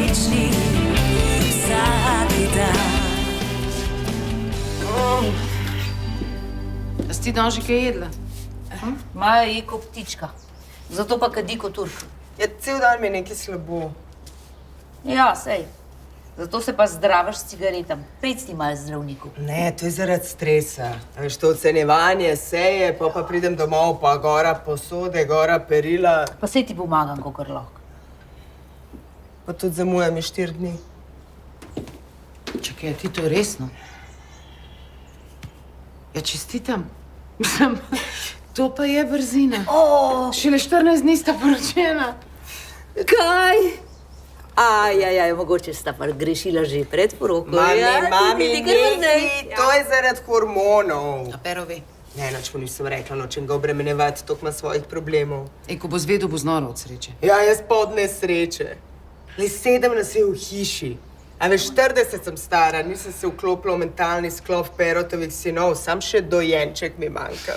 srečni vsak dan. A si ti danes že kaj jedla? Maja je kot ptička, zato pa kadi kot Turk. Ja, cel dan mi je nekaj slabo. Ja, sej. Zato se pa zdravaš s cigaretami. Pejc ti malo zdravniku. Ne, to je zaradi stresa. A veš, to ocenjevanje, seje, pa pridem domov, pa gora posode, gora perila. Pa sej ti pomagam, kakor lahko. Pa tudi zamujam 4 dni. Čakaj, a ti to resno? Ja, čestitam. Mislim, to pa je brzina. Šele 14 dni sta poročena. Kaj? Ajajaj, mogoče sta pa grešila že pred poroko. Mami, to je zaradi hormonov. A Pero ve. Ne, nič mu nisem rekla, nočem ga obremenjevati, toliko ima svojih problemov. Ko bo zvedel, bo znoro od sreče. Ja, jaz pa od nesreče. Le 7 nas je v hiši. A veš, 40 sem stara, nisem se vklopila v mentalni sklop Perotovih sinov, sam še dojenček mi manjka.